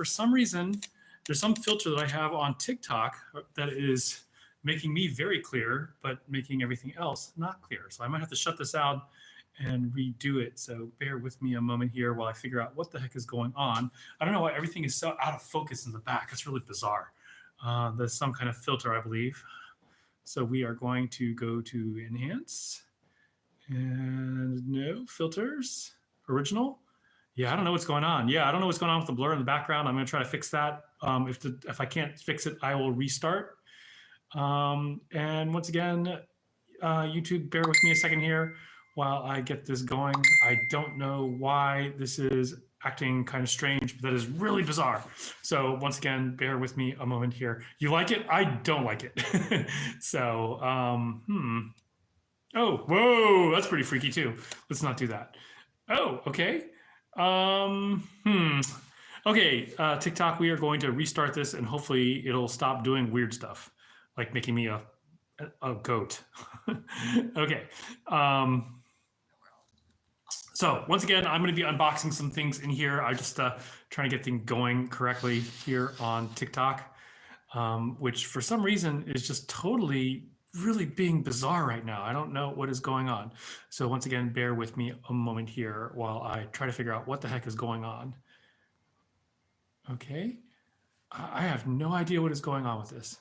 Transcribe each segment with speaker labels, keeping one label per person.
Speaker 1: for some reason, there's some filter that I have on TikTok that is making me very clear, but making everything else not clear. So I might have to shut this out and redo it. So bear with me a moment here while I figure out what the heck is going on. I don't know why everything is so out of focus in the back. It's really bizarre. There's some kind of filter, I believe. So we are going to go to Enhance. And no, Filters, Original. Yeah, I don't know what's going on. Yeah, I don't know what's going on with the blur in the background. I'm going to try to fix that. If I can't fix it, I will restart. And once again, YouTube, bear with me a second here while I get this going. I don't know why this is acting kind of strange, but that is really bizarre. So once again, bear with me a moment here. You like it? I don't like it. So, Oh, whoa, that's pretty freaky too. Let's not do that. Oh, okay. Okay, TikTok, we are going to restart this and hopefully it'll stop doing weird stuff, like making me a goat. Okay. So once again, I'm going to be unboxing some things in here. I'm just trying to get things going correctly here on TikTok, which for some reason is just totally really being bizarre right now. I don't know what is going on. So once again, bear with me a moment here while I try to figure out what the heck is going on. Okay. I have no idea what is going on with this.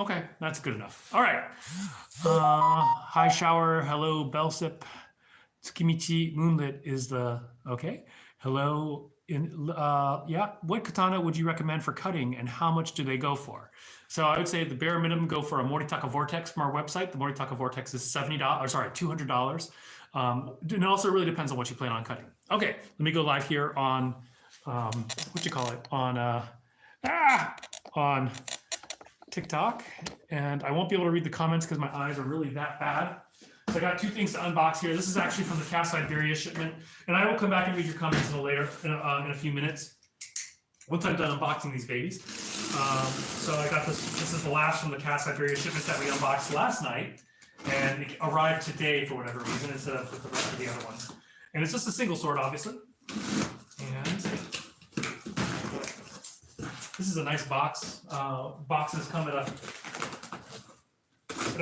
Speaker 1: Okay, that's good enough. All right. Hi, Shower. Hello, Belsip. Tsukimichi Moonlit is the, okay. Hello. Yeah, what katana would you recommend for cutting and how much do they go for? So I would say the bare minimum go for a Moritaka Vortex from our website. The Moritaka Vortex is $200. And it also really depends on what you plan on cutting. Okay, let me go live here on, what you call it, on TikTok. And I won't be able to read the comments because my eyes are really that bad. So I got two things to unbox here. This is actually from the Cast Siberia shipment, and I will come back and read your comments in a few minutes once I'm done unboxing these babies. So I got this. This is the last from the Cast Siberia shipment that we unboxed last night, and it arrived today for whatever reason instead of with the rest of the other ones. And it's just a single sword, obviously. And this is a nice box. Boxes come at a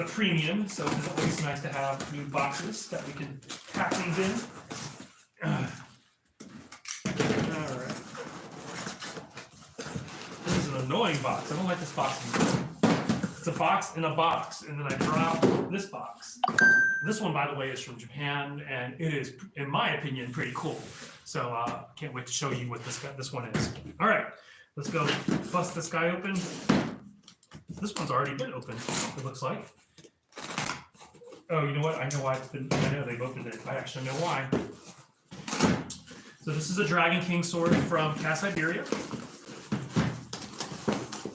Speaker 1: premium, so it's always nice to have new boxes that we can pack things in. All right. This is an annoying box. I don't like this box. It's a box in a box, and then I drop this box. This one, by the way, is from Japan, and it is, in my opinion, pretty cool. So I can't wait to show you what this one is. All right, let's go bust this guy open. This one's already been opened, it looks like. Oh, you know what? I know why it's been, I know they've opened it. I actually know why. So this is a Dragon King sword from Cast Siberia.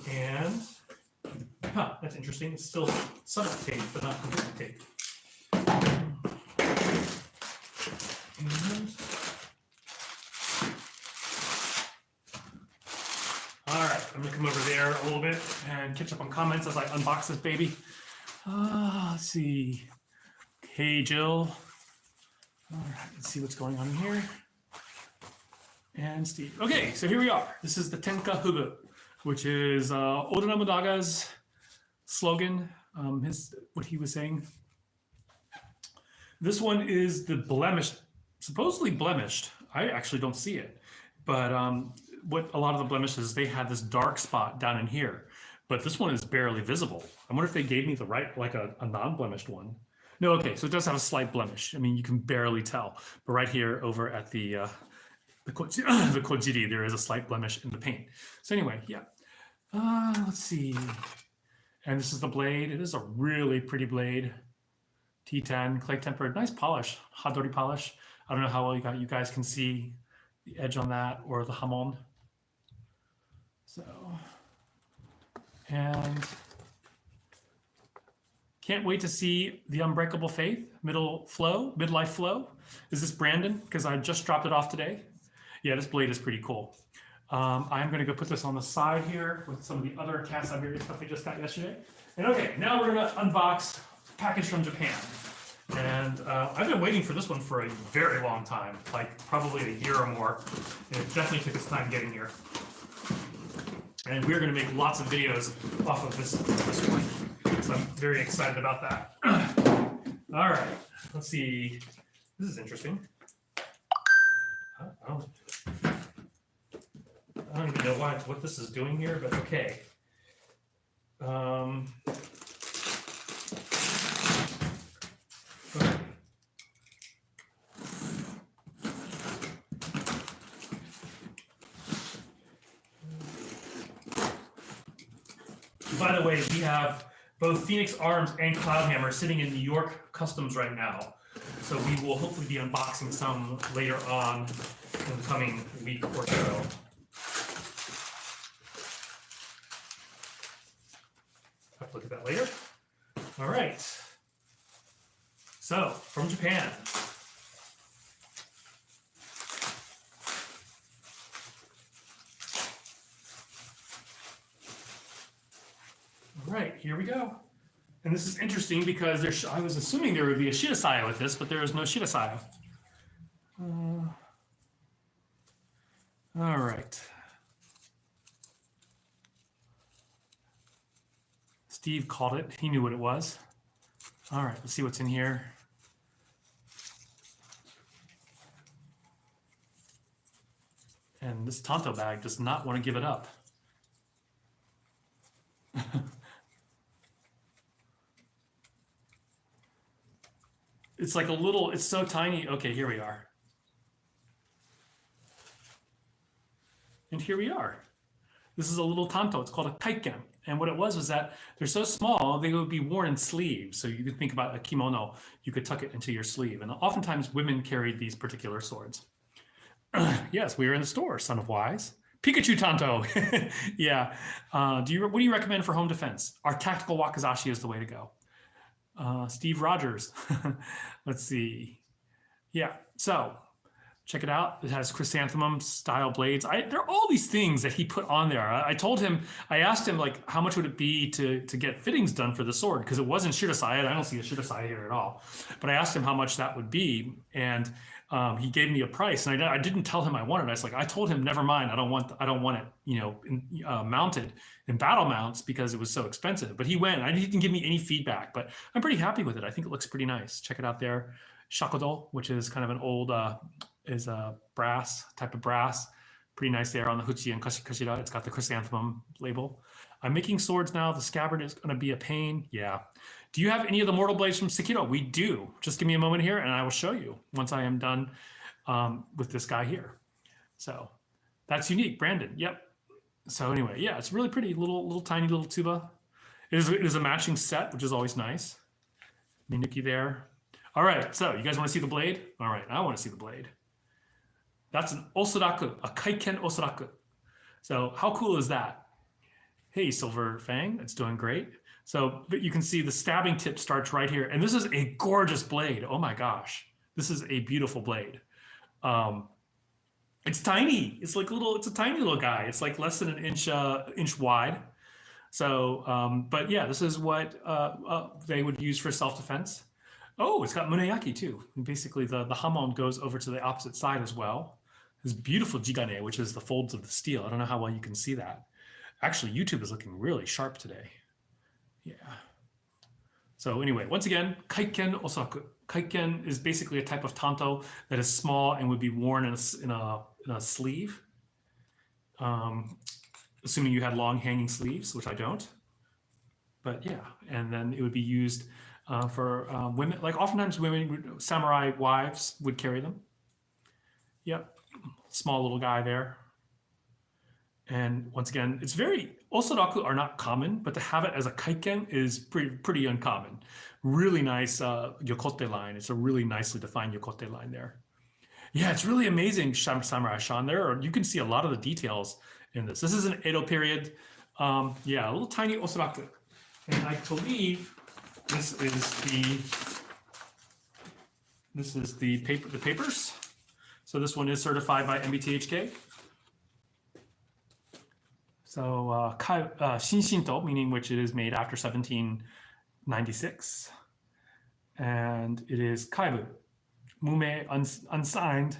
Speaker 1: And, that's interesting. It's still somewhat taped, but not completely taped. All right, I'm gonna come over there a little bit and catch up on comments as I unbox this baby. Let's see. Hey, Jill. All right, let's see what's going on here. And Steve. Okay, so here we are. This is the Tenka Hubu, which is Oda Nomodaga's slogan, what he was saying. This one is the blemished, supposedly blemished. I actually don't see it, but what a lot of the blemishes, they had this dark spot down in here, but this one is barely visible. I wonder if they gave me the right, like a non-blemished one. No, okay, so it does have a slight blemish. I mean, you can barely tell, but right here over at the kojiri, there is a slight blemish in the paint. So anyway, yeah. Let's see. And this is the blade. It is a really pretty blade. T10, clay tempered, nice polish, hadori polish. I don't know how well you guys can see the edge on that or the hamon. So, and can't wait to see the Unbreakable Faith midlife flow. Is this Brandon? Because I just dropped it off today. Yeah, this blade is pretty cool. I'm going to go put this on the side here with some of the other Cast Siberia stuff we just got yesterday. And okay, now we're going to unbox a package from Japan. And I've been waiting for this one for a very long time, like probably a year or more. And it definitely took its time getting here. And we're going to make lots of videos off of this one. So I'm very excited about that. All right, let's see. This is interesting. I don't even know what this is doing here, but okay. Okay. By the way, we have both Phoenix Arms and Cloudhammer sitting in New York Customs right now. So we will hopefully be unboxing some later on in the coming week or so. Have to look at that later. All right. So, from Japan. All right, here we go. And this is interesting because I was assuming there would be a Shirasaya with this, but there is no Shirasaya. All right. Steve called it. He knew what it was. All right, let's see what's in here. And this Tanto bag does not want to give it up. It's like a little, it's so tiny. Okay, here we are. And here we are. This is a little Tanto. It's called a kaiken. And what it was that they're so small, they would be worn in sleeves. So you could think about a kimono, you could tuck it into your sleeve. And oftentimes women carried these particular swords. Yes, we are in the store, son of wise. Pikachu Tanto. Yeah. What do you recommend for home defense? Our tactical wakizashi is the way to go. Steve Rogers. Let's see. Yeah, so check it out. It has chrysanthemum style blades. There are all these things that he put on there. I asked him like, how much would it be to get fittings done for the sword? Because it wasn't Shirasaya. I don't see a Shirasaya here at all. But I asked him how much that would be. And he gave me a price, and I didn't tell him I wanted it. I was like, I told him, never mind. I don't want it, mounted in battle mounts because it was so expensive. But he went. He didn't give me any feedback, but I'm pretty happy with it. I think it looks pretty nice. Check it out there. Shakodo, which is kind of an old, is a type of brass. Pretty nice there on the Huchi and Kashira. It's got the chrysanthemum label. I'm making swords now. The scabbard is going to be a pain. Yeah. Do you have any of the mortal blades from Sekiro? We do. Just give me a moment here and I will show you once I am done with this guy here. So that's unique, Brandon. Yep. So anyway, yeah, it's really pretty. Little tiny little tuba. It is a matching set, which is always nice. Minuki there. All right, so you guys want to see the blade? All right, I want to see the blade. That's an osaraku, a kaiken osaraku. So how cool is that? Hey, Silver Fang, it's doing great. So, but you can see the stabbing tip starts right here. And this is a gorgeous blade. Oh my gosh. This is a beautiful blade. It's tiny. It's a tiny little guy. It's like less than an inch wide. So, but yeah, this is what they would use for self-defense. Oh, it's got muneyaki too. And basically the hamon goes over to the opposite side as well. This beautiful jigane, which is the folds of the steel. I don't know how well you can see that. Actually, YouTube is looking really sharp today. Yeah. So anyway, once again, kaiken osaraku. Kaiken is basically a type of tanto that is small and would be worn in a sleeve. Assuming you had long hanging sleeves, which I don't. But yeah, and then it would be used for women. Like oftentimes women, samurai wives would carry them. Yep, small little guy there. And once again, it's osaraku are not common, but to have it as a kaiken is pretty uncommon. Really nice yokote line. It's a really nicely defined yokote line there. Yeah, it's really amazing, Samurai Sean. You can see a lot of the details in this. This is an Edo period. Yeah, a little tiny osaraku. And I believe this is the papers. So this one is certified by MBTHK. So Shinshinto, meaning which it is made after 1796. And it is kaibu. Mume unsigned.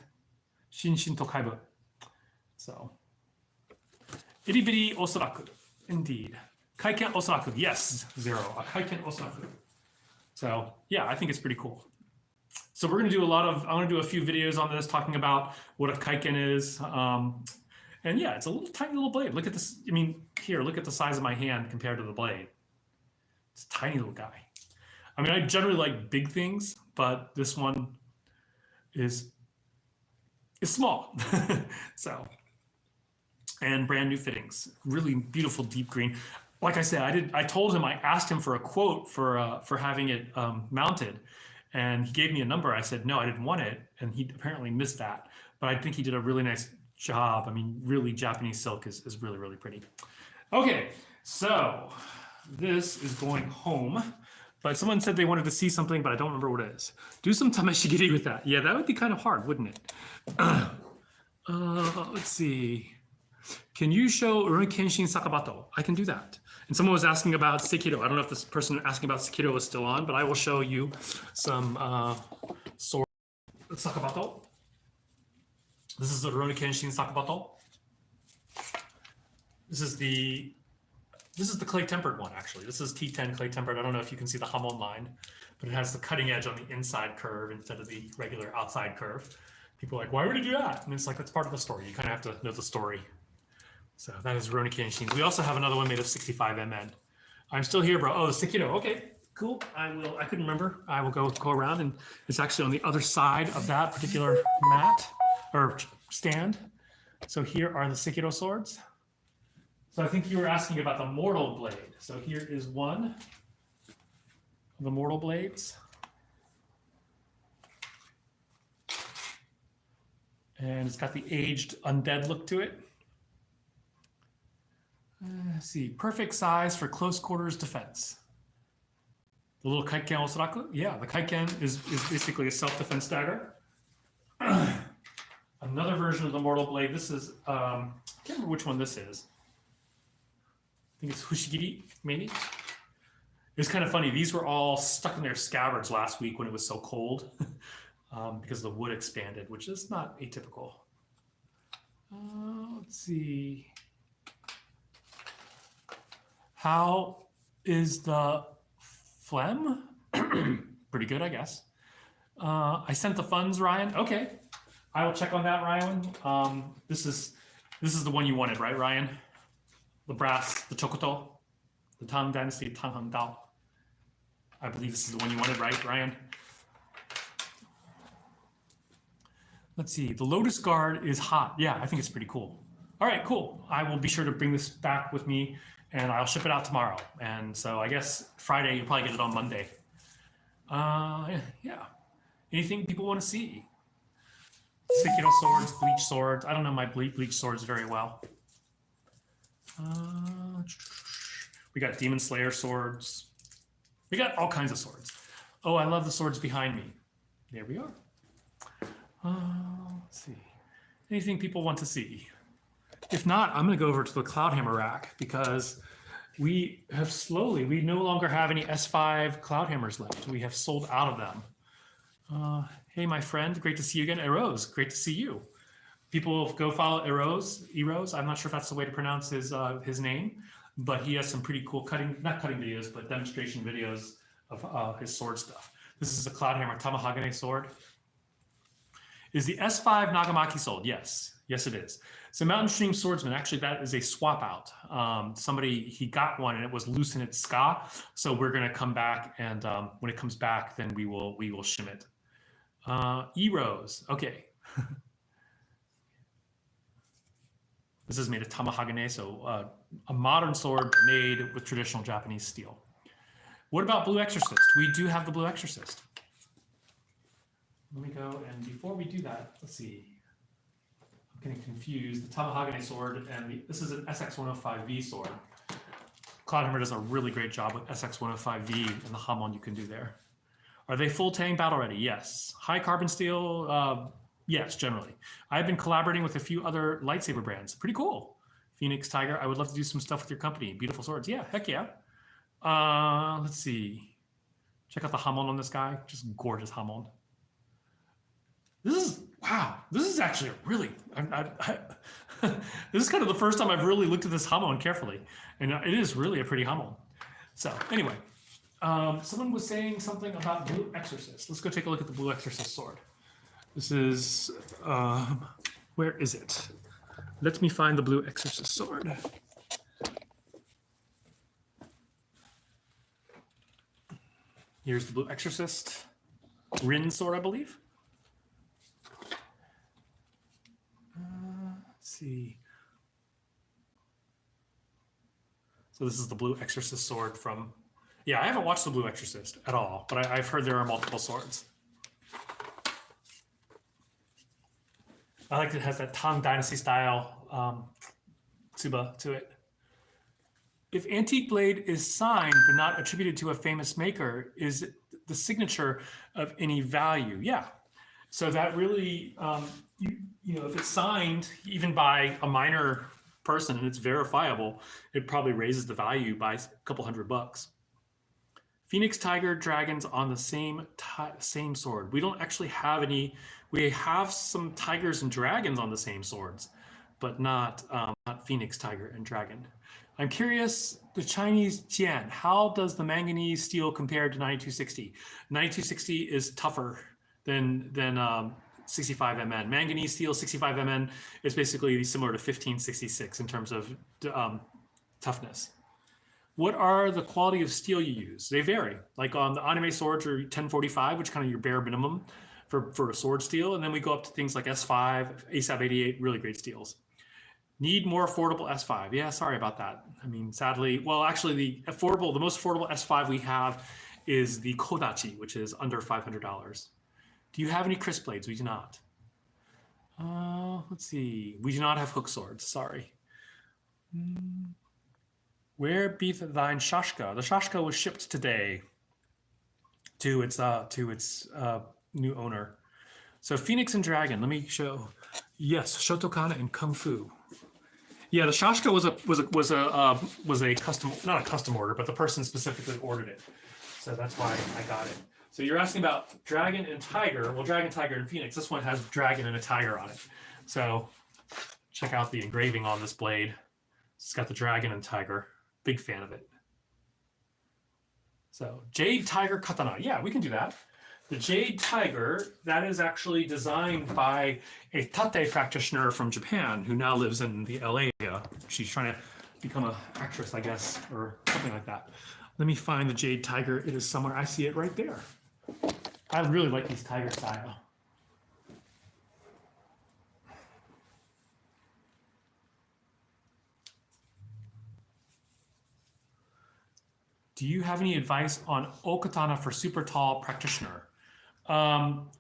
Speaker 1: Shinshin to kaibu. So, iribiri osaraku. Indeed. Kaiken osaraku. Yes, 0. A kaiken osaraku. So, yeah, I think it's pretty cool. So we're going to do I want to do a few videos on this talking about what a kaiken is. And yeah, it's a little tiny little blade. Look at this. I mean, here, look at the size of my hand compared to the blade. It's a tiny little guy. I mean, I generally like big things, but this one is small. So, and brand new fittings. Really beautiful deep green. Like I said, I told him, I asked him for a quote for having it mounted. And he gave me a number. I said, no, I didn't want it. And he apparently missed that. But I think he did a really nice job. I mean, really, Japanese silk is really, really pretty. Okay, so this is going home. But someone said they wanted to see something, but I don't remember what it is. Do some tameshigiri with that. Yeah, that would be kind of hard, wouldn't it? Let's see. Can you show Urun Kenshin Sakabato? I can do that. And someone was asking about Sekiro. I don't know if this person asking about Sekiro is still on, but I will show you some sword Sakabato. This is the Urun Kenshin Sakabato. This is the clay tempered one, actually. This is T10 clay tempered. I don't know if you can see the Hamon line, but it has the cutting edge on the inside curve instead of the regular outside curve. People are like, why would you do that? And it's like, that's part of the story. You kind of have to know the story. So that is Rurouni Kenshin. We also have another one made of 65 mn. I'm still here, bro. Oh, the Sekiro. Okay, cool. I couldn't remember. I will go around, and it's actually on the other side of that particular mat or stand. So here are the Sekiro swords. So I think you were asking about the mortal blade. So here is one of the mortal blades. And it's got the aged undead look to it. Let's see, perfect size for close quarters defense. The little kaiken osaraku, yeah, the kaiken is basically a self-defense dagger. Another version of the mortal blade. This is, I can't remember which one this is. I think it's Fushigiri, maybe. It's kind of funny. These were all stuck in their scabbards last week when it was so cold because the wood expanded, which is not atypical. Let's see. How is the phlegm? Pretty good, I guess. I sent the funds, Ryan. Okay, I will check on that, Ryan. This is the one you wanted, right, Ryan? The brass, the Chokoto, the Tang Dynasty, Tang Hang Dao. I believe this is the one you wanted, right, Ryan? Let's see. The Lotus Guard is hot. Yeah, I think it's pretty cool. All right, cool. I will be sure to bring this back with me, and I'll ship it out tomorrow. And so I guess Friday, you'll probably get it on Monday. Yeah. Anything people want to see? Sekiro swords, bleach swords. I don't know my bleach swords very well. We got Demon Slayer swords. We got all kinds of swords. Oh, I love the swords behind me. There we are. Let's see. Anything people want to see? If not, I'm going to go over to the Cloudhammer rack because we no longer have any S5 Cloudhammers left. We have sold out of them. Hey, my friend, great to see you again. Eros, great to see you. People go follow Eros. I'm not sure if that's the way to pronounce his name, but he has some pretty cool not cutting videos, but demonstration videos of his sword stuff. This is a Cloudhammer Tamahagane sword. Is the S5 Nagamaki sold? Yes. Yes, it is. So Mountain Stream Swordsman, actually, that is a swap out. He got one and it was loose in its ska. So we're going to come back, and when it comes back, then we will shim it. E-Rose, okay. This is made of Tamahagane, so a modern sword made with traditional Japanese steel. What about Blue Exorcist? We do have the Blue Exorcist. Let me go, and before we do that, let's see. I'm getting confused. The Tamahagane sword, and this is an SX105V sword. Cloudhammer does a really great job with SX105V and the Hamon you can do there. Are they full tang battle ready? Yes. High carbon steel, yes, generally. I've been collaborating with a few other lightsaber brands. Pretty cool. Phoenix Tiger, I would love to do some stuff with your company. Beautiful swords. Yeah, heck yeah. Let's see. Check out the hamon on this guy. Just gorgeous hamon. This is actually a really, this is kind of the first time I've really looked at this hamon carefully. And it is really a pretty hamon. So anyway, someone was saying something about Blue Exorcist. Let's go take a look at the Blue Exorcist sword. This is, where is it? Let me find the Blue Exorcist sword. Here's the Blue Exorcist Rin sword, I believe. Let's see. So this is the Blue Exorcist sword from, yeah, I haven't watched the Blue Exorcist at all, but I've heard there are multiple swords. I like that it has that Tang Dynasty style tsuba to it. If antique blade is signed but not attributed to a famous maker, is it the signature of any value? Yeah. So that really, you know, if it's signed even by a minor person and it's verifiable, it probably raises the value by a couple $100. Phoenix, tiger, dragons on the same sword. We don't actually have any. We have some tigers and dragons on the same swords, but not phoenix, tiger, and dragon. I'm curious, the Chinese Tian, how does the manganese steel compare to 9260? 9260 is tougher than 65Mn. Manganese steel 65Mn is basically similar to 1566 in terms of toughness. What are the quality of steel you use? They vary. Like on the anime swords are 1045, which is kind of your bare minimum for a sword steel. And then we go up to things like S5, ASAP 88, really great steels. Need more affordable S5. Yeah, sorry about that. I mean, sadly, well, actually the most affordable S5 we have is the Kodachi, which is under $500. Do you have any crisp blades? We do not. Let's see. We do not have hook swords, sorry. Where beeth thine shashka? The shashka was shipped today to its new owner. So Phoenix and Dragon, let me show. Yes, Shotokana and Kung Fu. Yeah, the shashka was a custom, not a custom order, but the person specifically ordered it. So that's why I got it. So you're asking about dragon and tiger. Well, dragon, tiger, and phoenix. This one has dragon and a tiger on it. So check out the engraving on this blade. It's got the dragon and tiger. Big fan of it. So Jade Tiger Katana. Yeah, we can do that. The Jade Tiger, that is actually designed by a tate practitioner from Japan who now lives in the LA area. She's trying to become an actress, I guess, or something like that. Let me find the Jade Tiger. It is somewhere. I see it right there. I really like these tiger style. Do you have any advice on O-Katana for super tall practitioner?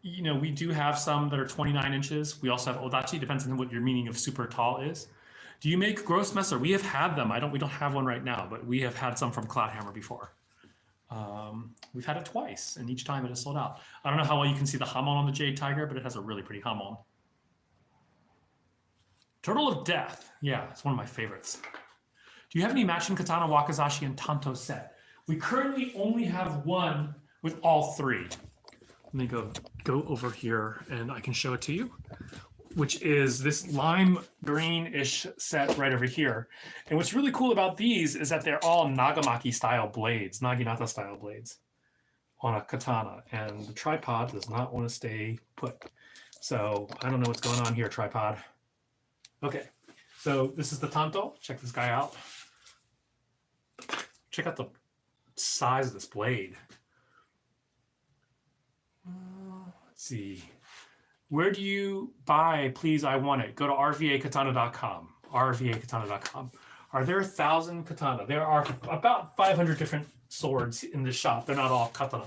Speaker 1: You know, we do have some that are 29 inches. We also have Odachi, depends on what your meaning of super tall is. Do you make Grossmesser? We have had them. We don't have one right now, but we have had some from Cloudhammer before. We've had it twice, and each time it has sold out. I don't know how well you can see the hamon on the Jade Tiger, but it has a really pretty hamon. Turtle of Death. Yeah, it's one of my favorites. Do you have any matching Katana, Wakizashi, and Tanto set? We currently only have one with all three. Let me go over here and I can show it to you, which is this lime green-ish set right over here. And what's really cool about these is that they're all Nagamaki style blades, Naginata style blades on a katana. And the tripod does not want to stay put. So I don't know what's going on here, tripod. Okay, so this is the Tanto. Check this guy out. Check out the size of this blade. Let's see. Where do you buy Please I Want It? Go to RVAKatana.com. RVAKatana.com. Are there 1,000 katana? There are about 500 different swords in this shop. They're not all katana.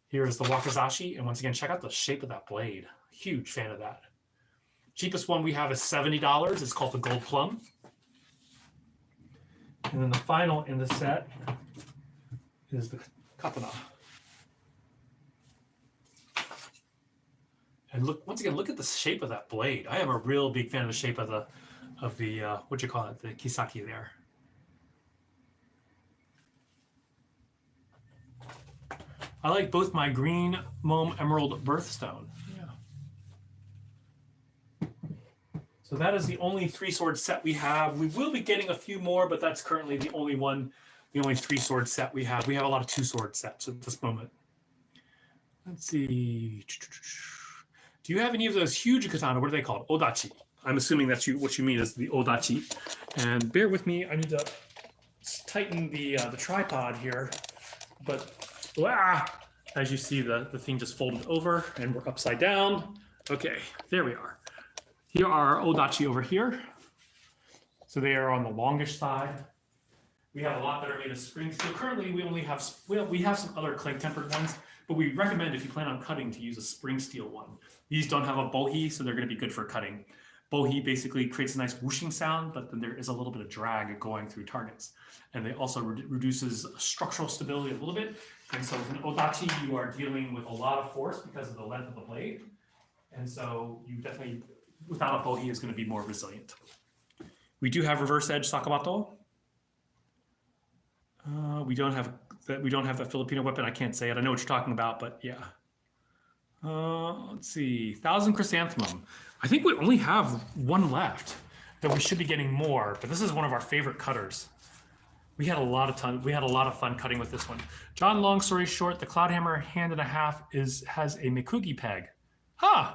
Speaker 1: Here is the Wakizashi. And once again, check out the shape of that blade. Huge fan of that. Cheapest one we have is $70. It's called the Gold Plum. And then the final in the set is the katana. And look, once again, look at the shape of that blade. I am a real big fan of the shape of the what you call it, the kisaki there. I like both my green Mome Emerald Birthstone. Yeah. So that is the only 3-sword set we have. We will be getting a few more, but that's currently the only 3-sword set we have. We have a lot of 2-sword sets at this moment. Let's see. Do you have any of those huge katana? What are they called? Odachi. I'm assuming that's what you mean is the Odachi. And bear with me. I need to tighten the tripod here. But as you see, the thing just folded over and we're upside down. Okay, there we are. Here are Odachi over here. So they are on the longish side. We have a lot that are made of spring steel. Currently, we only have, we have some other clay tempered ones, but we recommend if you plan on cutting to use a spring steel one. These don't have a bohi, so they're going to be good for cutting. Bohi basically creates a nice whooshing sound, but then there is a little bit of drag going through targets. And they also reduces structural stability a little bit. And so with an Odachi, you are dealing with a lot of force because of the length of the blade. And so you definitely, without a bohi, is going to be more resilient. We do have reverse edge sakabato. We don't have that Filipino weapon. I can't say it. I know what you're talking about, but yeah. Let's see, 1,000 Chrysanthemum. I think we only have one left, that we should be getting more, but this is one of our favorite cutters. We had a lot of fun cutting with this one. John, long story short, the Cloudhammer hand and a half has a Mikugi peg. Huh.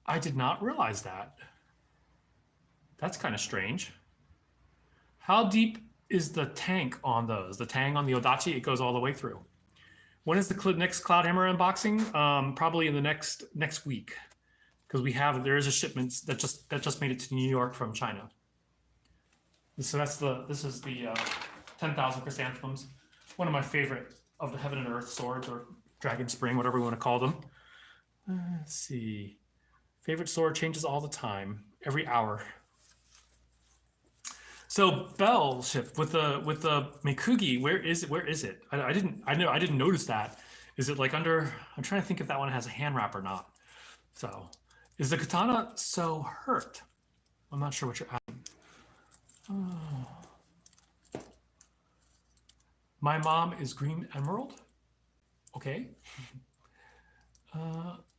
Speaker 1: I did not realize that. That's kind of strange. How deep is the tank on those? The tang on the Odachi, it goes all the way through. When is the next Cloudhammer unboxing? Probably in the next week, because there is a shipment that just made it to New York from China. So this is the 10,000 Chrysanthemums, one of my favorite of the Heaven and Earth swords, or Dragon Spring, whatever we want to call them. Let's see, favorite sword changes all the time, every hour. So Bell ship with the Mikugi, where is it? I didn't notice that. Is it like under? I'm trying to think if that one has a hand wrap or not. So, is the katana so hurt? I'm not sure what you're asking. Oh. My mom is green emerald. Okay.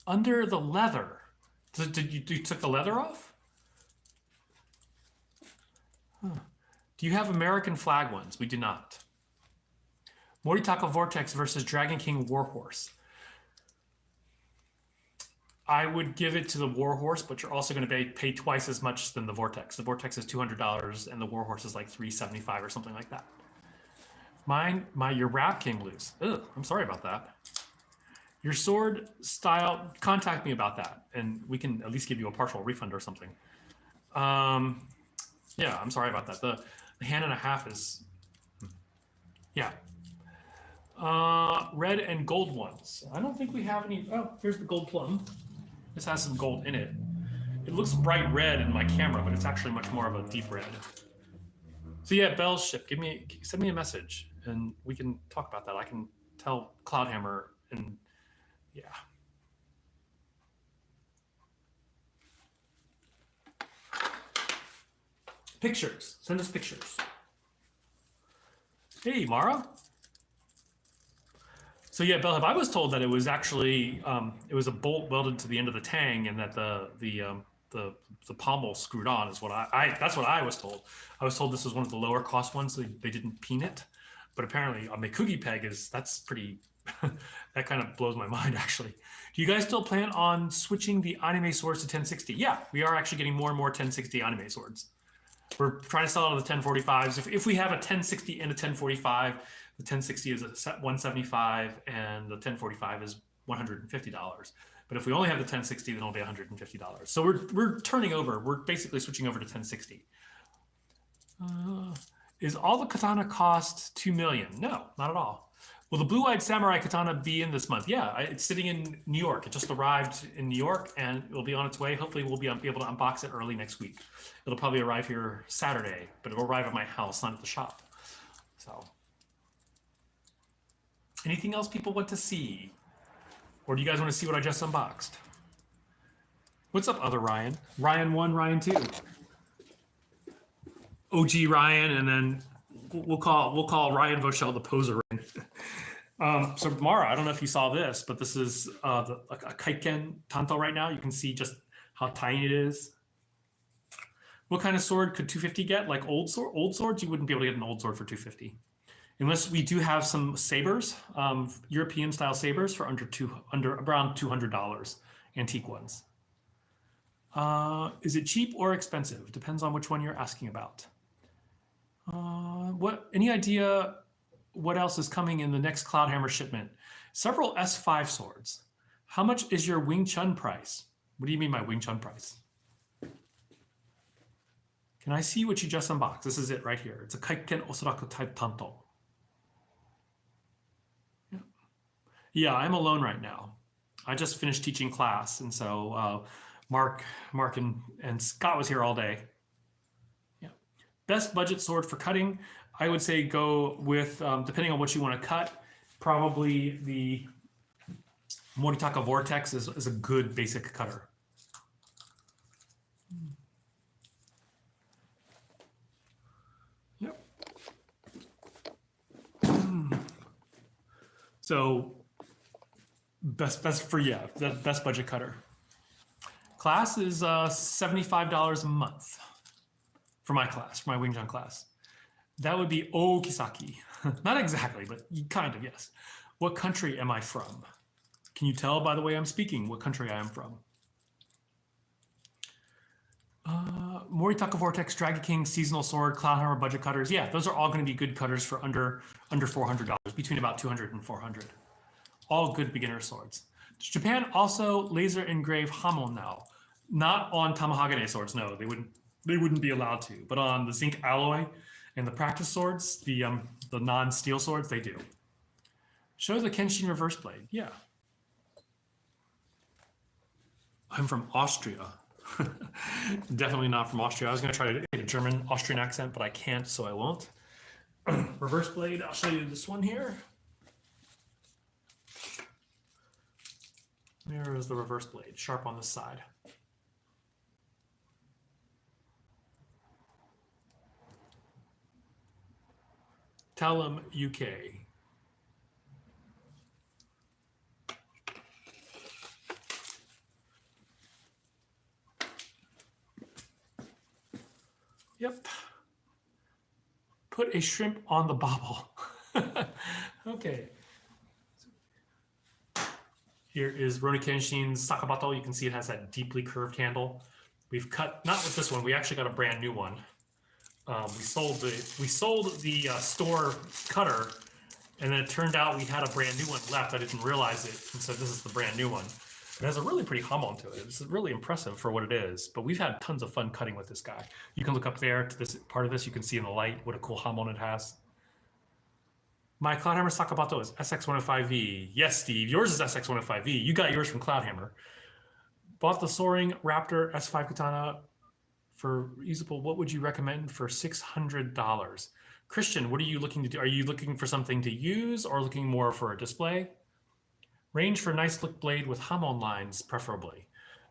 Speaker 1: Under the leather. Did you took the leather off? Huh. Do you have American flag ones? We do not. Moritaka Vortex versus Dragon King Warhorse. I would give it to the Warhorse, but you're also going to pay twice as much than the Vortex. The Vortex is $200 and the Warhorse is like $375 or something like that. Your wrap came loose. Ugh, I'm sorry about that. Your sword style, contact me about that and we can at least give you a partial refund or something. Yeah, I'm sorry about that. The hand and a half is, yeah. Red and gold ones. I don't think we have any. Oh, here's the gold plum. This has some gold in it. It looks bright red in my camera, but it's actually much more of a deep red. So yeah, Bell's ship. Send me a message, and we can talk about that. I can tell Cloudhammer, and yeah. Pictures. Send us pictures. Hey, Mara. So yeah, Bellhub, I was told that it was actually it was a bolt welded to the end of the tang, and that the pommel screwed on is what that's what I was told. I was told this was one of the lower cost ones, so they didn't peen it. But apparently a Mikugi peg that's pretty. That kind of blows my mind actually. Do you guys still plan on switching the anime swords to 1060? Yeah, we are actually getting more and more 1060 anime swords. We're trying to sell out of the 1045s. If we have a 1060 and a 1045, the 1060 is $175 and the 1045 is $150. But if we only have the 1060, then it'll be $150. So we're turning over. We're basically switching over to 1060. Is all the katana cost $2 million? No, not at all. Will the Blue-Eyed Samurai katana be in this month? Yeah, it's sitting in New York. It just arrived in New York and it'll be on its way. Hopefully we'll be able to unbox it early next week. It'll probably arrive here Saturday, but it'll arrive at my house, not at the shop. So, anything else people want to see? Or do you guys want to see what I just unboxed? What's up, other Ryan? Ryan 1, Ryan 2. OG Ryan, and then we'll call Ryan Voshell the poser. So Mara, I don't know if you saw this, but this is a Ken Tanto right now. You can see just how tiny it is. What kind of sword could 250 get? Like old swords, you wouldn't be able to get an old sword for 250. Unless we do have some sabers, European style sabers for around $200, antique ones. Is it cheap or expensive? Depends on which one you're asking about. Any idea what else is coming in the next Cloudhammer shipment? Several S5 swords. How much is your Wing Chun price? What do you mean by Wing Chun price? Can I see what you just unboxed? This is it right here. It's a Kaiken Osaraku type Tanto. Yeah, I'm alone right now. I just finished teaching class, and so Mark and Scott was here all day. Yeah. Best budget sword for cutting, I would say go with, depending on what you want to cut, probably the Moritaka Vortex is a good basic cutter. Yep. So best budget cutter. Class is $75 a month for my class, for my Wing Chun class. That would be Okisaki. Not exactly, but kind of, yes. What country am I from? Can you tell by the way I'm speaking what country I am from? Moritaka Vortex, Dragon King, Seasonal Sword, Cloudhammer, Budget Cutters. Yeah, those are all going to be good cutters for under $400, between about $200 and $400. All good beginner swords. Does Japan also laser engrave hamon now? Not on Tamahagane swords, no. They wouldn't be allowed to. But on the zinc alloy and the practice swords, the non-steel swords, they do. Show the Kenshin reverse blade. Yeah. I'm from Austria. Definitely not from Austria. I was going to try to get a German Austrian accent, but I can't, so I won't. Reverse blade, I'll show you this one here. Where is the reverse blade? Sharp on the side. Tell them UK. Yep. Put a shrimp on the bobble. Okay. Here is Rurouni Kenshin's Sakabato. You can see it has that deeply curved handle. We've cut, not with this one, we actually got a brand new one. We sold the store cutter, and then it turned out we had a brand new one left. I didn't realize it, and so this is the brand new one. It has a really pretty hamon to it. It's really impressive for what it is, but we've had tons of fun cutting with this guy. You can look up there to this part of this. You can see in the light what a cool hamon it has. My Cloudhammer Sakabato is SX105V. Yes, Steve, yours is SX105V. You got yours from Cloudhammer. Bought the Soaring Raptor S5 Katana for usable. What would you recommend for $600? Christian, what are you looking to do? Are you looking for something to use or looking more for a display? Range for nice look blade with hamon lines, preferably.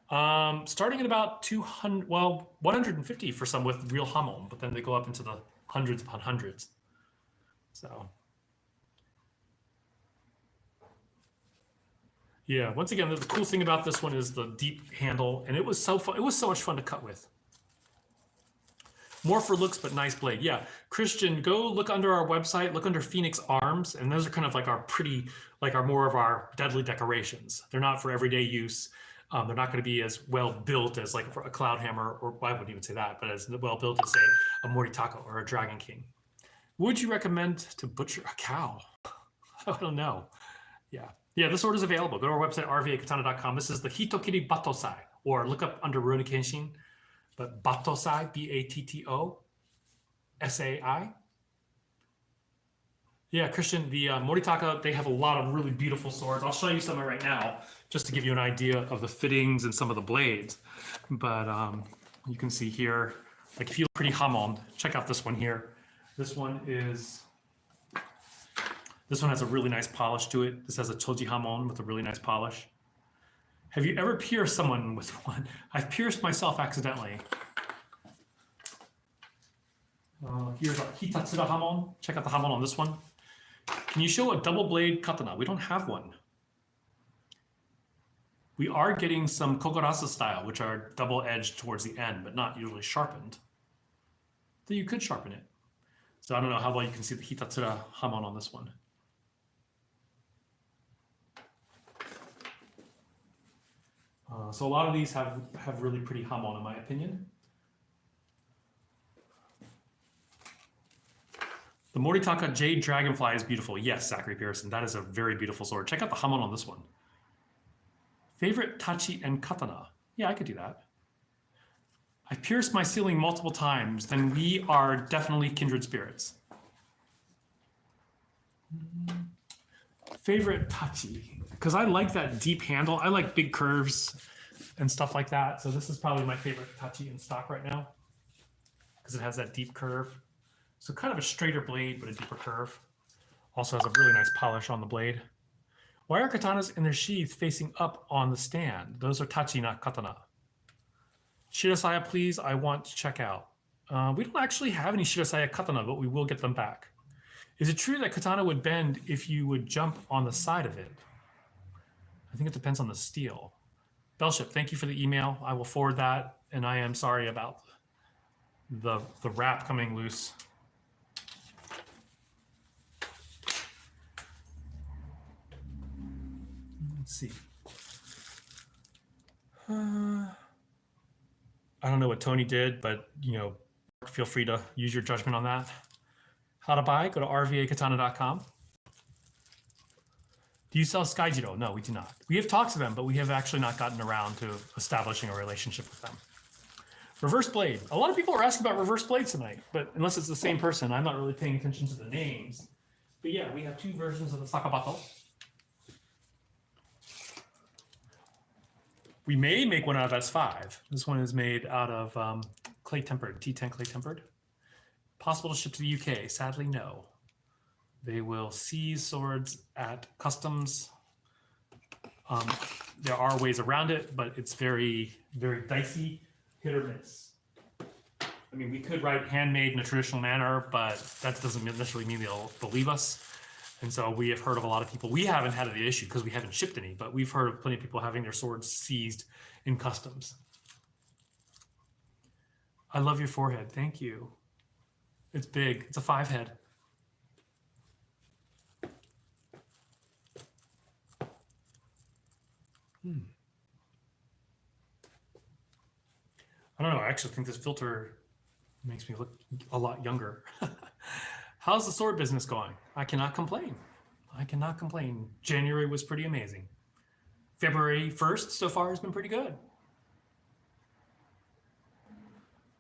Speaker 1: Starting at about 200, well, 150 for some with real hamon, but then they go up into the hundreds upon hundreds. So. Yeah, once again, the cool thing about this one is the deep handle, and it was so fun. It was so much fun to cut with. More for looks, but nice blade. Yeah, Christian, go look under our website, look under Phoenix Arms, and those are kind of like our pretty, like our more of our deadly decorations. They're not for everyday use. They're not going to be as well built as like for a Cloudhammer, or I wouldn't even say that, but as well built as a Moritaka or a Dragon King. Would you recommend to butcher a cow? I don't know. Yeah. Yeah, this order is available. Go to our website, rvakatana.com. This is the Hitokiri Batosai, or look up under Rurouni Kenshin, but Batosai, B-A-T-T-O-S-A-I. Yeah, Christian, the Moritaka, they have a lot of really beautiful swords. I'll show you some right now, just to give you an idea of the fittings and some of the blades. But you can see here, like if you look pretty hamon, check out this one here. This one has a really nice polish to it. This has a choji hamon with a really nice polish. Have you ever pierced someone with one? I've pierced myself accidentally. Here's a Hitatsura hamon. Check out the hamon on this one. Can you show a double blade katana? We don't have one. We are getting some kokurasu style, which are double edged towards the end, but not usually sharpened. So you could sharpen it. So I don't know how well you can see the hitatsura hamon on this one. So a lot of these have really pretty hamon in my opinion. The Moritaka Jade Dragonfly is beautiful. Yes, Zachary Pearson, that is a very beautiful sword. Check out the hamon on this one. Favorite tachi and katana. Yeah, I could do that. I pierced my ceiling multiple times, then we are definitely kindred spirits. Favorite tachi, because I like that deep handle. I like big curves and stuff like that. So this is probably my favorite tachi in stock right now because it has that deep curve. So kind of a straighter blade, but a deeper curve. Also has a really nice polish on the blade. Why are katanas in their sheath facing up on the stand? Those are tachi, not katana. Shirasaya, please, I want to check out. We don't actually have any Shirasaya katana, but we will get them back. Is it true that katana would bend if you would jump on the side of it? I think it depends on the steel. Bellship, thank you for the email. I will forward that, and I am sorry about the wrap coming loose. Let's see. I don't know what Tony did, but feel free to use your judgment on that. How to buy? Go to rvakatana.com. Do you sell Skyjiro? No, we do not. We have talked to them, but we have actually not gotten around to establishing a relationship with them. Reverse blade. A lot of people are asking about reverse blades tonight, but unless it's the same person, I'm not really paying attention to the names. But yeah, we have two versions of the Sakabato. We may make one out of S5. This one is made out of clay tempered, T10 clay tempered. Possible to ship to the UK? Sadly, no. They will seize swords at customs. There are ways around it, but it's very, very dicey, hit or miss. I mean, we could write handmade in a traditional manner, but that doesn't necessarily mean they'll believe us. And so we have heard of a lot of people. We haven't had the issue because we haven't shipped any, but we've heard of plenty of people having their swords seized in customs. I love your forehead. Thank you. It's big. It's a 5-head. I don't know. I actually think this filter makes me look a lot younger. How's the sword business going? I cannot complain. I cannot complain. January was pretty amazing. February 1st so far has been pretty good.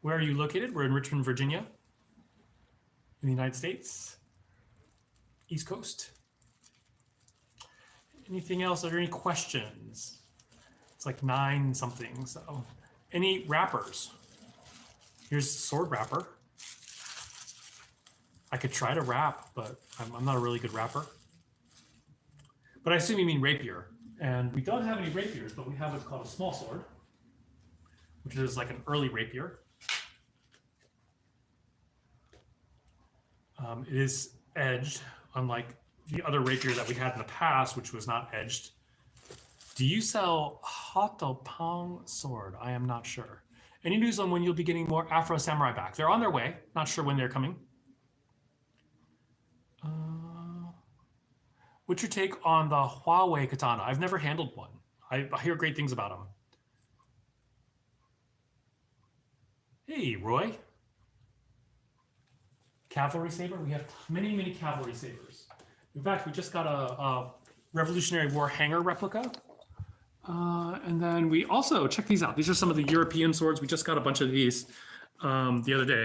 Speaker 1: Where are you located? We're in Richmond, Virginia, in the United States, East Coast. Anything else? Are there any questions? It's like 9 something. So, any wrappers? Here's sword wrapper. I could try to wrap, but I'm not a really good wrapper. But I assume you mean rapier. And we don't have any rapiers, but we have what's called a small sword, which is like an early rapier. It is edged, unlike the other rapier that we had in the past, which was not edged. Do you sell Hatopang sword? I am not sure. Any news on when you'll be getting more Afro Samurai back? They're on their way. Not sure when they're coming. What's your take on the Huawei katana? I've never handled one. I hear great things about them. Hey, Roy. Cavalry saber? We have many, many cavalry sabers. In fact, we just got a Revolutionary War hanger replica. And then we also, check these out. These are some of the European swords. We just got a bunch of these the other day.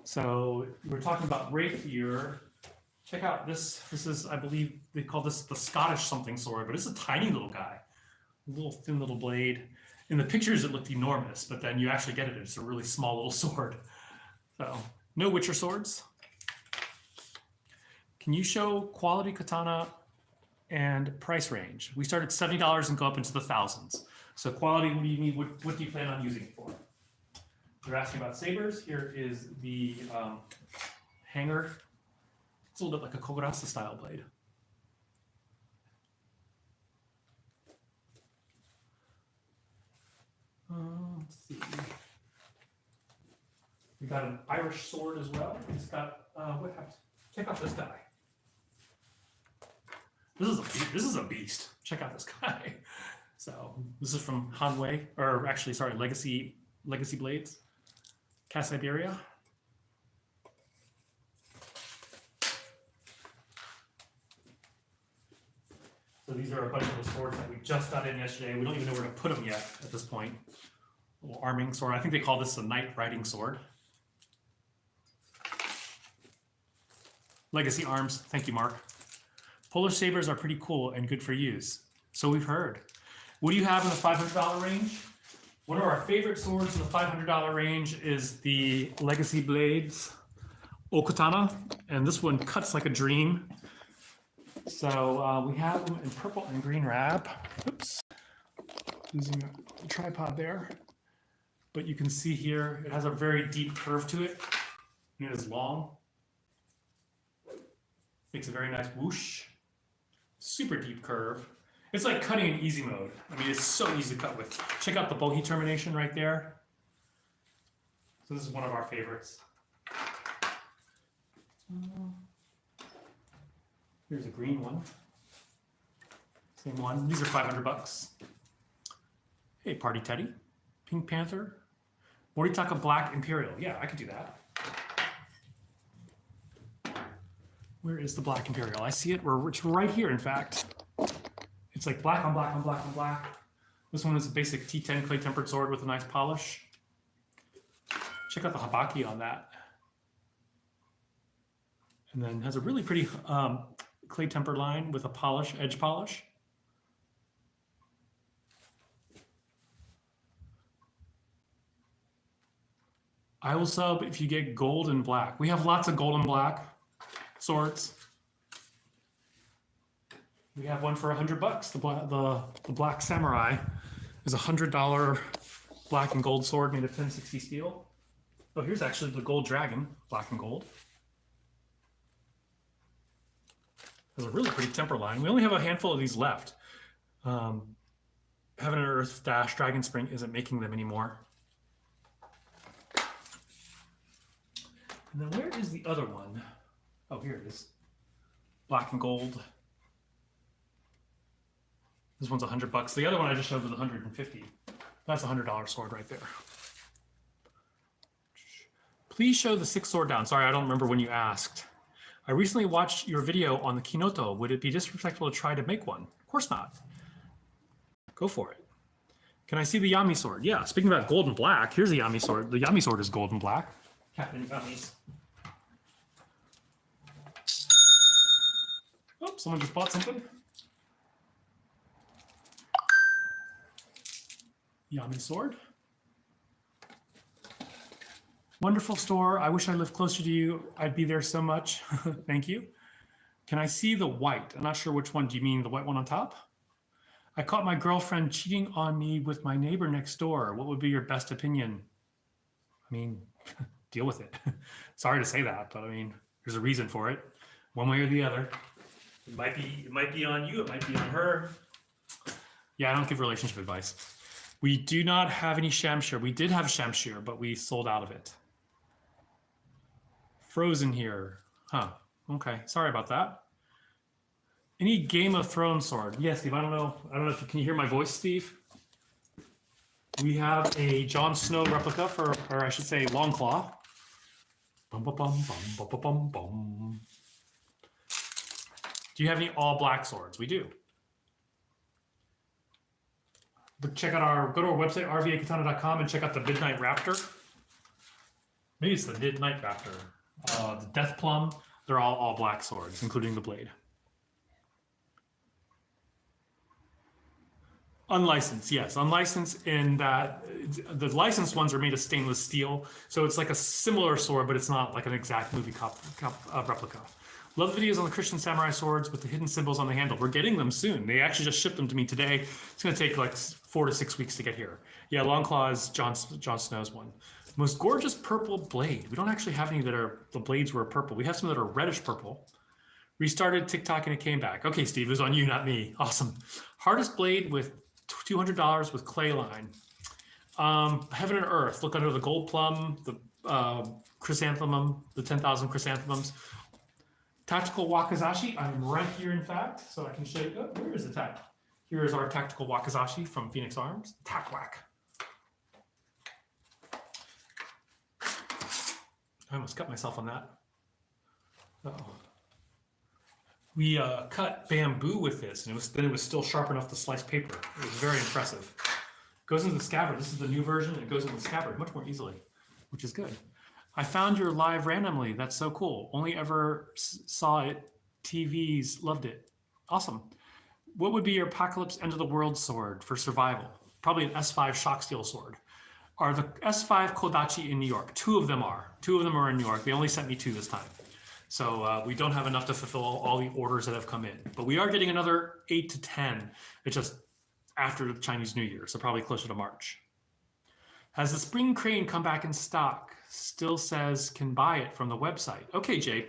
Speaker 1: So we're talking about rapier. Check out this. This is, I believe, they call this the Scottish something sword, but it's a tiny little guy, a little thin little blade. In the pictures, it looked enormous, but then you actually get it. It's a really small little sword. So no Witcher swords. Can you show quality katana and price range? We start at $70 and go up into the thousands. So quality, what do you need? What do you plan on using it for? You're asking about sabers. Here is the hanger. It's a little bit like a Kogurasa style blade. Let's see. We got an Irish sword as well. It's got check out this guy. This is a beast. Check out this guy. So this is from Hanwei, or actually, sorry, Legacy Blades, Cast Siberia. So these are a bunch of the swords that we just got in yesterday. We don't even know where to put them yet at this point. A little arming sword. I think they call this a knight riding sword. Legacy arms. Thank you, Mark. Polish sabers are pretty cool and good for use. So we've heard. What do you have in the $500 range? One of our favorite swords in the $500 range is the Legacy Blades O-Katana, and this one cuts like a dream. So we have them in purple and green wrap. Oops, losing the tripod there. But you can see here, it has a very deep curve to it, and it is long. Makes a very nice whoosh. Super deep curve. It's like cutting in easy mode. I mean, it's so easy to cut with. Check out the bohi termination right there. So this is one of our favorites. Here's a green one. Same one. These are $500. Hey, Party Teddy. Pink Panther. Moritaka Black Imperial. Yeah, I could do that. Where is the Black Imperial? I see it. It's right here, in fact. It's like black on black on black on black. This one is a basic T10 clay tempered sword with a nice polish. Check out the habaki on that. And then has a really pretty clay tempered line with a polish, edge polish. I will sub if you get gold and black. We have lots of gold and black swords. We have one for $100. The Black Samurai is a $100 black and gold sword made of 1060 steel. Oh, here's actually the Gold Dragon, black and gold. There's a really pretty temper line. We only have a handful of these left. Heaven and Earth Dash Dragon Spring isn't making them anymore. And then where is the other one? Oh, here it is. Black and gold. This one's $100. The other one I just showed was $150. That's a $100 sword right there. Please show the 6 sword down. Sorry, I don't remember when you asked. I recently watched your video on the Kinoto. Would it be disrespectful to try to make one? Of course not. Go for it. Can I see the Yami sword? Yeah, speaking about gold and black, here's the Yami sword. The Yami sword is gold and black. Captain Yamis. Oh, someone just bought something. Yami sword. Wonderful store. I wish I lived closer to you. I'd be there so much. Thank you. Can I see the white? I'm not sure which one. Do you mean the white one on top? I caught my girlfriend cheating on me with my neighbor next door. What would be your best opinion? I mean, deal with it. Sorry to say that, but I mean, there's a reason for it. One way or the other. It might be on you. It might be on her. Yeah, I don't give relationship advice. We do not have any Shamshir. We did have Shamshir, but we sold out of it. Frozen here. Huh. Okay. Sorry about that. Any Game of Thrones sword? Yes, Steve. I don't know if you can hear my voice, Steve. We have a Jon Snow replica or I should say Longclaw. Bum, bum, bum, bum, bum, bum, bum. Do you have any all black swords? We do. But go to our website, rvakatana.com, and check out the Midnight Raptor. Maybe it's the Midnight Raptor. The Death Plum, they're all black swords, including the blade. Unlicensed, yes. Unlicensed in that the licensed ones are made of stainless steel. So it's like a similar sword, but it's not like an exact movie replica. Love the videos on the Christian samurai swords with the hidden symbols on the handle. We're getting them soon. They actually just shipped them to me today. It's going to take like 4 to 6 weeks to get here. Yeah, Longclaw is Jon Snow's one. Most gorgeous purple blade. We don't actually have any that are, the blades were purple. We have some that are reddish purple. Restarted TikTok and it came back. Okay, Steve, it was on you, not me. Awesome. Hardest blade with $200 with clay line. Heaven and Earth. Look under the gold plum, the chrysanthemum, the 10,000 chrysanthemums. Tactical Wakizashi. I'm right here, in fact, so I can show you. Oh, where is the tag? Here is our tactical Wakizashi from Phoenix Arms. Tac whack. I almost cut myself on that. Uh-oh. We cut bamboo with this, and it was still sharp enough to slice paper. It was very impressive. Goes into the scabbard. This is the new version, and it goes into the scabbard much more easily, which is good. I found your live randomly. That's so cool. Only ever saw it. TVs loved it. Awesome. What would be your apocalypse end of the world sword for survival? Probably an S5 shock steel sword. Are the S5 Kodachi in New York? Two of them are. Two of them are in New York. They only sent me 2 this time. So we don't have enough to fulfill all the orders that have come in. But we are getting another 8 to 10. It's just after the Chinese New Year, so probably closer to March. Has the spring crane come back in stock? Still says can buy it from the website. Okay, Jay.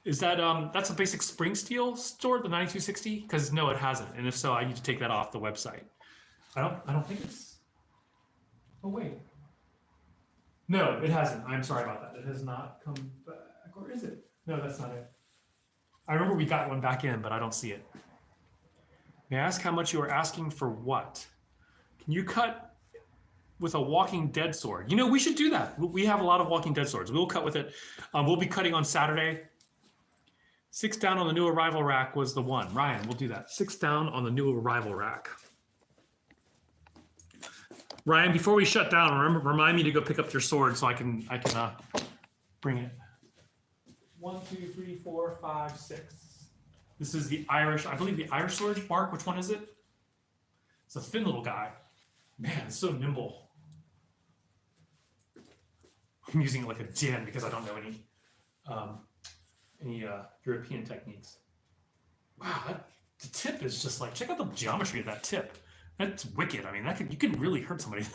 Speaker 1: Is that that's a basic spring steel store, the 9260? Because no, it hasn't. And if so, I need to take that off the website. I don't think it's. Oh wait. No, it hasn't. I'm sorry about that. It has not come back. Or is it? No, that's not it. I remember we got one back in, but I don't see it. May I ask how much you are asking for what? Can you cut with a Walking Dead sword? You know, we should do that. We have a lot of Walking Dead swords. We'll cut with it. We'll be cutting on Saturday. 6 down on the new arrival rack was the one. Ryan, we'll do that. 6 down on the new arrival rack. Ryan, before we shut down, remind me to go pick up your sword so I can bring it. 1, 2, 3, 4, 5, 6. This is the Irish, I believe the Irish sword. Mark, which one is it? It's a thin little guy. Man, it's so nimble. I'm using it like a djinn because I don't know any European techniques. Wow, the tip is just like, check out the geometry of that tip. That's wicked. I mean, you can really hurt somebody.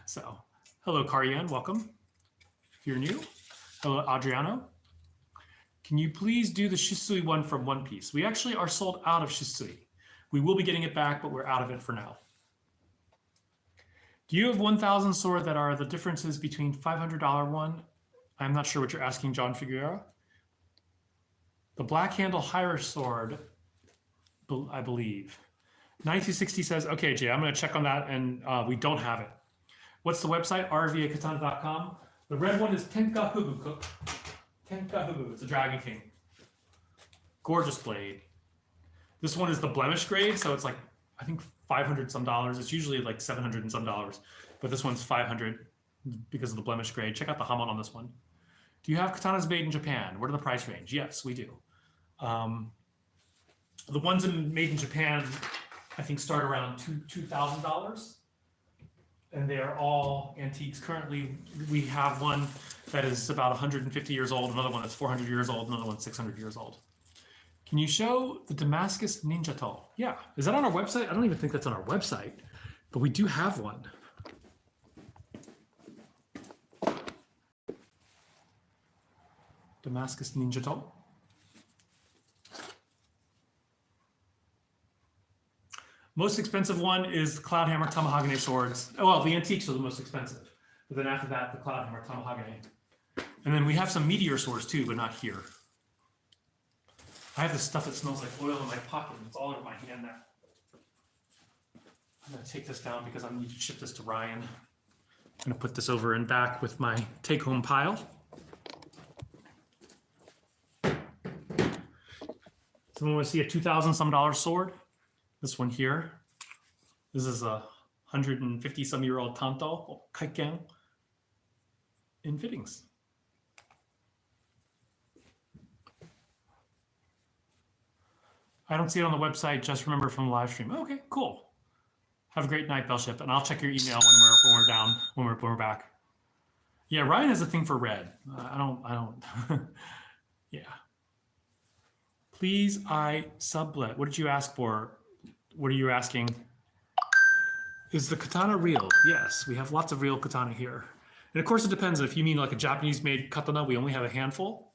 Speaker 1: So, hello, Karian, welcome. If you're new, hello, Adriano. Can you please do the Shisui one from One Piece? We actually are sold out of Shisui. We will be getting it back, but we're out of it for now. Do you have 1,000 sword that are the differences between $500 one? I'm not sure what you're asking, John Figueroa. The black handle higher sword, I believe. 9260 says, okay, Jay, I'm going to check on that, and we don't have it. What's the website? RVAKatana.com. The red one is Tenka Hubu. Tenka Hubu. It's a Dragon King. Gorgeous blade. This one is the blemish grade, so it's like, I think 500 some dollars. It's usually like 700 and some dollars, but this one's 500 because of the blemish grade. Check out the Hamon on this one. Do you have katanas made in Japan? What are the price range? Yes, we do. The ones made in Japan, I think, start around $2,000, and they are all antiques. Currently, we have one that is about 150 years old, another one that's 400 years old, another one 600 years old. Can you show the Damascus Ninja Tool? Yeah. Is that on our website? I don't even think that's on our website, but we do have one. Damascus Ninja Tool. Most expensive one is the Cloudhammer Tamahagane swords. Oh, well, the antiques are the most expensive. But then after that, the Cloudhammer Tamahagane. And then we have some meteor swords too, but not here. I have this stuff that smells like oil in my pocket, and it's all over my hand now. I'm going to take this down because I need to ship this to Ryan. I'm going to put this over and back with my take-home pile. Someone want to see a $2,000-some sword? This one here. This is a 150-some-year-old Tanto, Kaiken, in fittings. I don't see it on the website. Just remember from the live stream. Okay, cool. Have a great night, Bellship, and I'll check your email when we're down, when we're back. Yeah, Ryan has a thing for red. I don't. Yeah. Please, I sublet. What did you ask for? What are you asking? Is the katana real? Yes, we have lots of real katana here. And of course, it depends. If you mean like a Japanese-made katana, we only have a handful.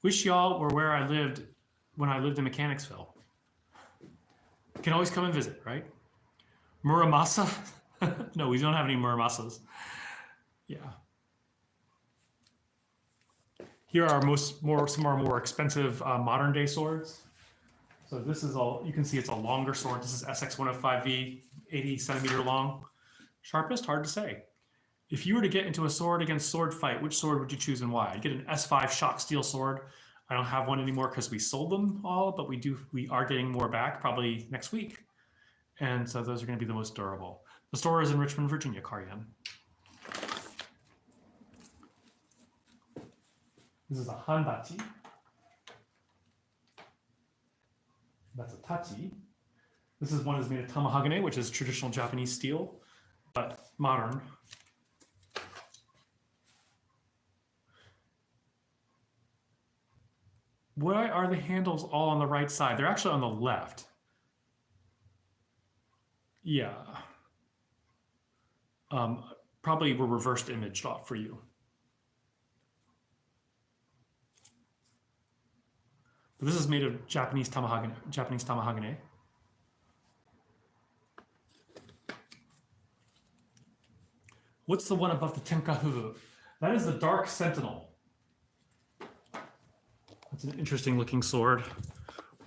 Speaker 1: Wish y'all were where I lived when I lived in Mechanicsville. You can always come and visit, right? Muramasa? No, we don't have any Muramasas. Yeah. Here are some of our more expensive modern day swords. So this is all, you can see it's a longer sword. This is SX105V, 80 centimeter long. Sharpest, hard to say. If you were to get into a sword against sword fight, which sword would you choose and why? I'd get an S5 shock steel sword. I don't have one anymore because we sold them all, but we are getting more back probably next week. And so those are going to be the most durable. The store is in Richmond, Virginia, Carian. This is a handachi. That's a tachi. This is one is made of tamahagane, which is traditional Japanese steel, but modern. Why are the handles all on the right side? They're actually on the left. Yeah. Probably were reversed imaged off for you. But this is made of Japanese tamahagane. What's the one above the tenkafu? That is the Dark Sentinel. That's an interesting looking sword.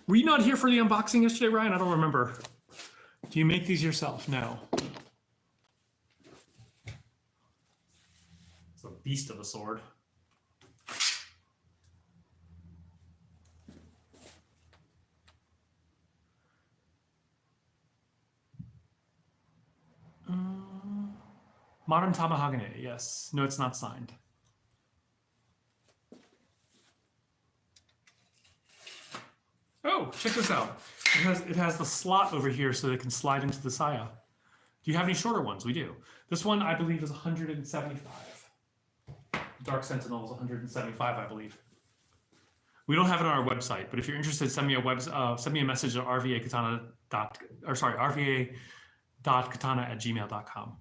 Speaker 1: Were you not here for the unboxing yesterday, Ryan? I don't remember. Do you make these yourself? No. It's a beast of a sword. Modern tamahagane, yes. No, it's not signed. Oh, check this out. It has the slot over here so they can slide into the saya. Do you have any shorter ones? We do. This one, I believe, is 175. Dark Sentinel is 175, I believe. We don't have it on our website, but if you're interested, send me a message at rva.katana@gmail.com.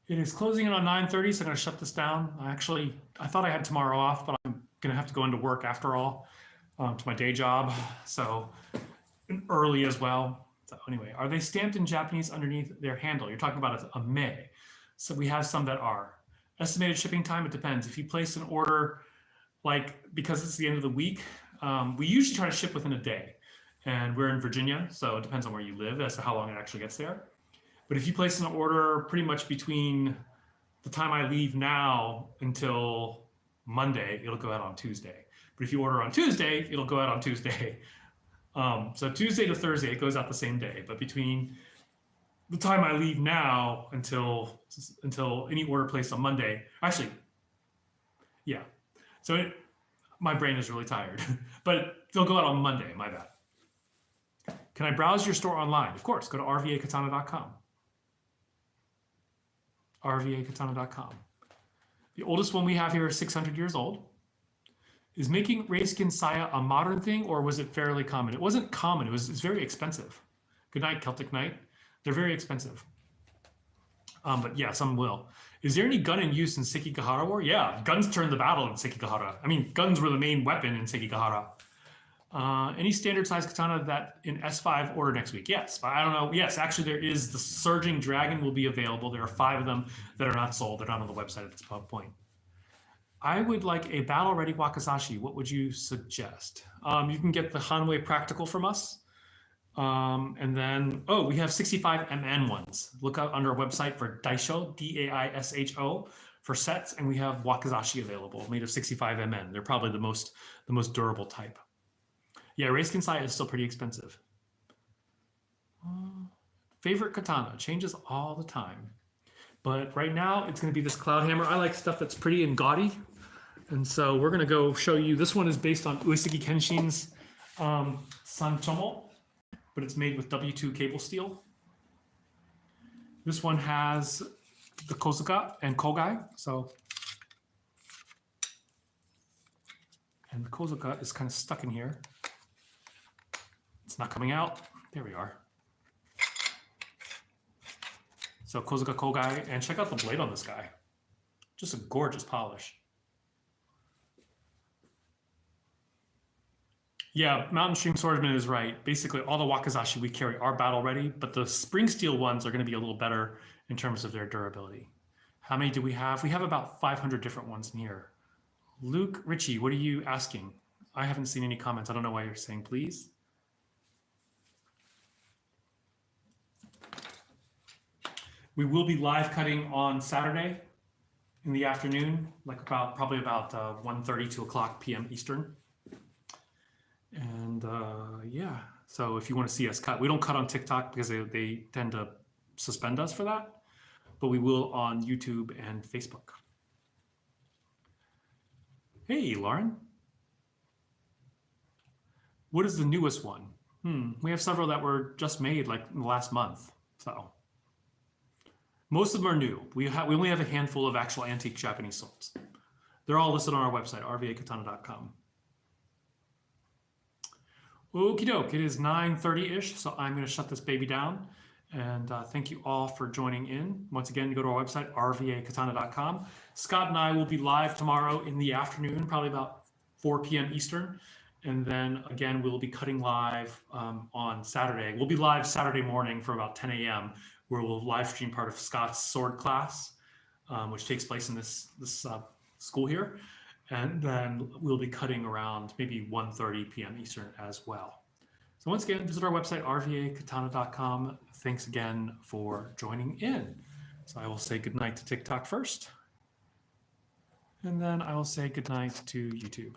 Speaker 1: It is closing in on 9:30, so I'm going to shut this down. I thought I had tomorrow off, but I'm going to have to go into work after all, to my day job, so early as well. So anyway, are they stamped in Japanese underneath their handle? You're talking about a me. So we have some that are. Estimated shipping time, it depends. If you place an order, because it's the end of the week, we usually try to ship within a day. And we're in Virginia, so it depends on where you live as to how long it actually gets there. But if you place an order pretty much between the time I leave now until Monday, it'll go out on Tuesday. But if you order on Tuesday, it'll go out on Tuesday. So Tuesday to Thursday, it goes out the same day. But between the time I leave now until any order placed on Monday, actually, yeah. So my brain is really tired. But they'll go out on Monday, my bad. Can I browse your store online? Of course, go to rvakatana.com. RVAKatana.com. The oldest one we have here is 600 years old. Is making rayskin saya a modern thing, or was it fairly common? It wasn't common. It's very expensive. Good night, Celtic Knight. They're very expensive. But yeah, some will. Is there any gun in use in Sekigahara War? Yeah, guns turned the battle in Sekigahara. I mean, guns were the main weapon in Sekigahara. Any standard size katana that in S5 order next week? Yes, but I don't know. Yes, actually there is. The Surging Dragon will be available. There are 5 of them that are not sold. They're not on the website at this point. I would like a battle-ready wakizashi. What would you suggest? You can get the Hanwei Practical from us. And then, we have 65 MN ones. Look out under our website for Daisho, D-A-I-S-H-O, for sets, and we have wakizashi available, made of 65 MN. They're probably the most durable type. Yeah, rayskin saya is still pretty expensive. Favorite katana changes all the time. But right now, it's going to be this cloud hammer. I like stuff that's pretty and gaudy. And so we're going to go show you. This one is based on Uesugi Kenshin's Sanchomo, but it's made with W2 cable steel. This one has the Kozuka and Kogai. And the Kozuka is kind of stuck in here. it's not coming out. There we are. So Kozuka Kogai, and check out the blade on this guy. Just a gorgeous polish. Yeah, Mountain Stream Swordsman is right. Basically, all the wakizashi we carry are battle ready, but the spring steel ones are going to be a little better in terms of their durability. How many do we have? We have about 500 different ones in here. Luke Ritchie, what are you asking? I haven't seen any comments. I don't know why you're saying please. We will be live cutting on Saturday in the afternoon, like probably about 1:30, 2 o'clock p.m. Eastern. And yeah, so if you want to see us cut, we don't cut on TikTok because they tend to suspend us for that, but we will on YouTube and Facebook. Hey, Lauren. What is the newest one? We have several that were just made like in the last month. So most of them are new. We only have a handful of actual antique Japanese swords. They're all listed on our website, rvakatana.com. Okie doke, it is 9:30-ish, so I'm going to shut this baby down. And thank you all for joining in. Once again, you go to our website, rvakatana.com. Scott and I will be live tomorrow in the afternoon, probably about 4 p.m. Eastern. And then again, we'll be cutting live on Saturday. We'll be live Saturday morning for about 10 a.m., where we'll live stream part of Scott's sword class, which takes place in this school here. And then we'll be cutting around maybe 1:30 p.m. Eastern as well. So once again, visit our website, rvakatana.com. Thanks again for joining in. So I will say goodnight to TikTok first. And then I will say goodnight to YouTube.